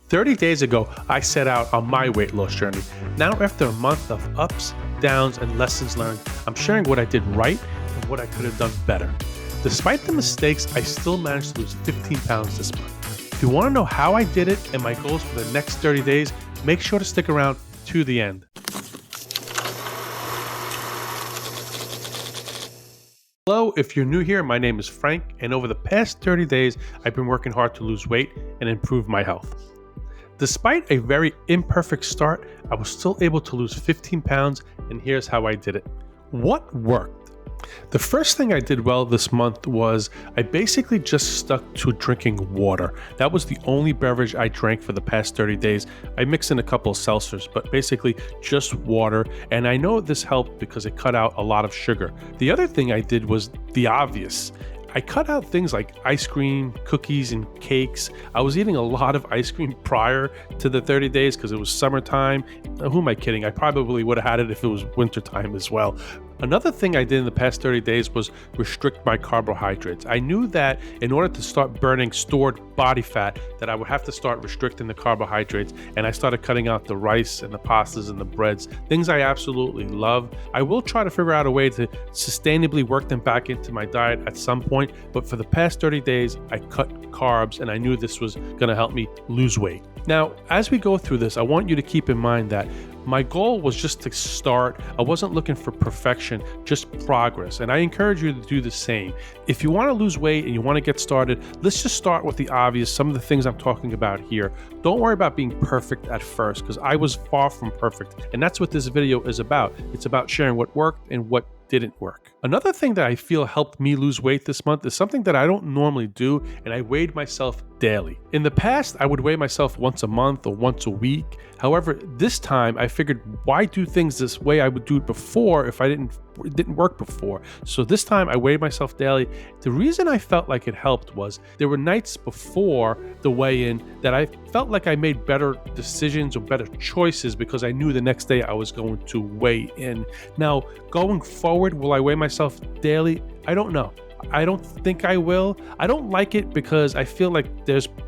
30 days ago, I set out on my weight loss journey. Now, after a month of ups, downs, and lessons learned, I'm sharing what I did right and what I could have done better. Despite the mistakes, I still managed to lose 15 pounds this month. If you want to know how I did it and my goals for the next 30 days, make sure to stick around to the end. Hello, if you're new here, my name is Frank, and over the past 30 days, I've been working hard to lose weight and improve my health. Despite a very imperfect start, I was still able to lose 15 pounds, and here's how I did it. What worked? The first thing I did well this month was I basically just stuck to drinking water. That was the only beverage I drank for the past 30 days. I mixed in a couple of seltzers, but basically just water. And I know this helped because it cut out a lot of sugar. The other thing I did was the obvious. I cut out things like ice cream, cookies, and cakes. I was eating a lot of ice cream prior to the 30 days because it was summertime. Who am I kidding? I probably would have had it if it was wintertime as well. Another thing I did in the past 30 days was restrict my carbohydrates. I knew that in order to start burning stored body fat, that I would have to start restricting the carbohydrates, and I started cutting out the rice and the pastas and the breads, things I absolutely love. I will try to figure out a way to sustainably work them back into my diet at some point, but for the past 30 days, I cut carbs, and I knew this was going to help me lose weight. Now, as we go through this, I want you to keep in mind that my goal was just to start. I wasn't looking for perfection, just progress. And I encourage you to do the same. If you want to lose weight and you want to get started, let's just start with the obvious, some of the things I'm talking about here. Don't worry about being perfect at first, because I was far from perfect. And that's what this video is about. It's about sharing what worked and what didn't work. Another thing that I feel helped me lose weight this month is something that I don't normally do, and I weighed myself daily. In the past, I would weigh myself once a month or once a week. However, this time I figured, why do things this way I would do it before if it didn't work before? So this time I weighed myself daily. The reason I felt like it helped was there were nights before the weigh-in that I felt like I made better decisions or better choices because I knew the next day I was going to weigh in. Now, going forward, will I weigh myself daily? I don't know. I don't think I will. I don't like it because I feel like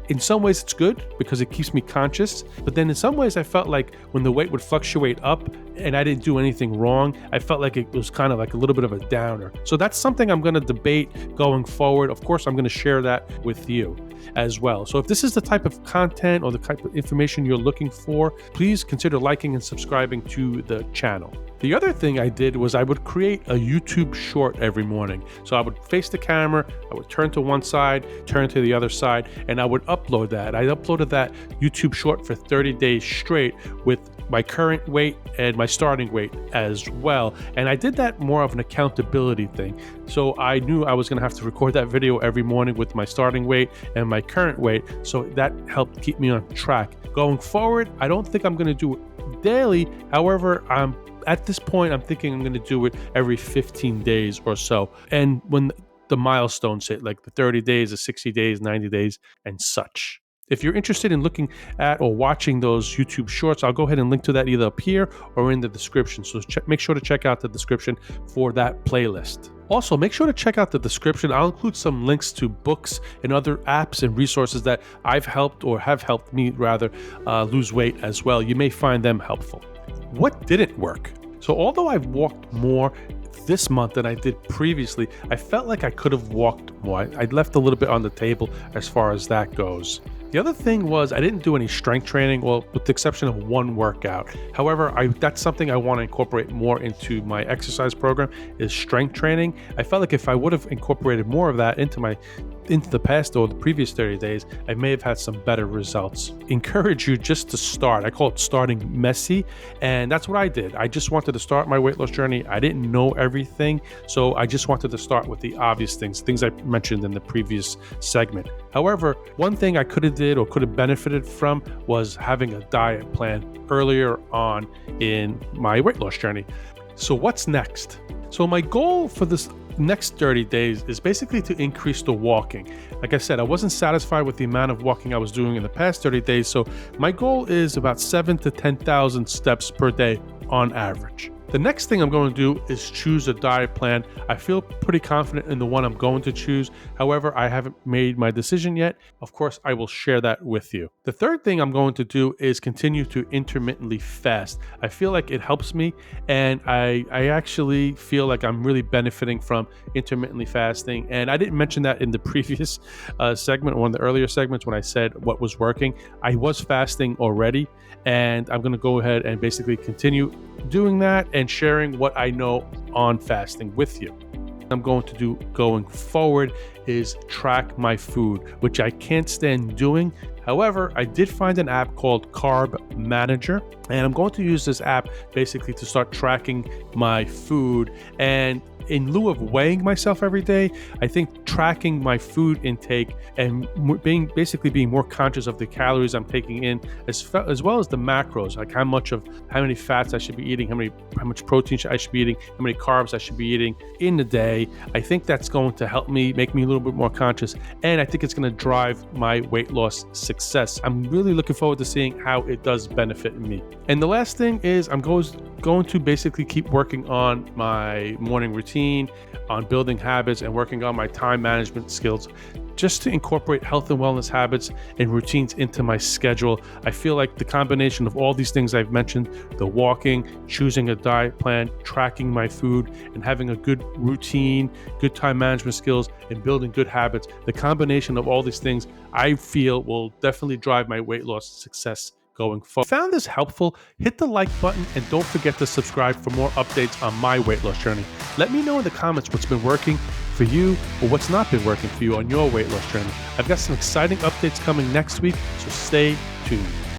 in some ways it's good because it keeps me conscious. But then in some ways I felt like when the weight would fluctuate up and I didn't do anything wrong, I felt like it was kind of like a little bit of a downer. So that's something I'm going to debate going forward. Of course, I'm going to share that with you as well. So if this is the type of content or the type of information you're looking for, please consider liking and subscribing to the channel. The other thing I did was I would create a YouTube short every morning. So I would face the camera, I would turn to one side, turn to the other side, and I would upload that. I uploaded that YouTube short for 30 days straight with my current weight and my starting weight as well. And I did that more of an accountability thing. So I knew I was going to have to record that video every morning with my starting weight and my current weight. So that helped keep me on track. Going forward, I don't think I'm going to do it daily. However, at this point, I'm thinking I'm going to do it every 15 days or so. And when the milestones hit, like the 30 days, the 60 days, 90 days, and such. If you're interested in looking at or watching those YouTube shorts, I'll go ahead and link to that either up here or in the description. So make sure to check out the description for that playlist. Also, make sure to check out the description. I'll include some links to books and other apps and resources that I've helped or have helped me rather lose weight as well. You may find them helpful. What didn't work? So although I've walked more this month than I did previously, I felt like I could have walked more. I left a little bit on the table as far as that goes. The other thing was I didn't do any strength training, well, with the exception of one workout. However, that's something I want to incorporate more into my exercise program is strength training. I felt like if I would have incorporated more of that into the past or the previous 30 days, I may have had some better results. Encourage you just to start. I call it starting messy, and that's what I did. I just wanted to start my weight loss journey. I didn't know everything, so I just wanted to start with the obvious things I mentioned in the previous segment. However, one thing I could have did or could have benefited from was having a diet plan earlier on in my weight loss journey. So what's next? So my goal for this next 30 days is basically to increase the walking. Like I said, I wasn't satisfied with the amount of walking I was doing in the past 30 days, so my goal is about 7,000 to 10,000 steps per day on average. The next thing I'm going to do is choose a diet plan. I feel pretty confident in the one I'm going to choose. However, I haven't made my decision yet. Of course, I will share that with you. The third thing I'm going to do is continue to intermittently fast. I feel like it helps me, and I actually feel like I'm really benefiting from intermittently fasting. And I didn't mention that in the previous segment, one of the earlier segments when I said what was working. I was fasting already, and I'm going to go ahead and basically continue doing that and sharing what I know on fasting with you. I'm going to do going forward is track my food, which I can't stand doing. However, I did find an app called Carb Manager, and I'm going to use this app basically to start tracking my food. And in lieu of weighing myself every day, I think tracking my food intake and being more conscious of the calories I'm taking in, as well as the macros, like how many fats I should be eating, how much protein I should be eating, how many carbs I should be eating in the day. I think that's going to help me, make me a little bit more conscious, and I think it's going to drive my weight loss success. I'm really looking forward to seeing how it does benefit me. And the last thing is I'm going to basically keep working on my morning routine, on building habits, and working on my time management skills, just to incorporate health and wellness habits and routines into my schedule. I feel like the combination of all these things I've mentioned, the walking, choosing a diet plan, tracking my food, and having a good routine, good time management skills, and building good habits, the combination of all these things I feel will definitely drive my weight loss success going forward. If you found this helpful, hit the like button and don't forget to subscribe for more updates on my weight loss journey. Let me know in the comments what's been working for you or what's not been working for you on your weight loss journey. I've got some exciting updates coming next week, so stay tuned.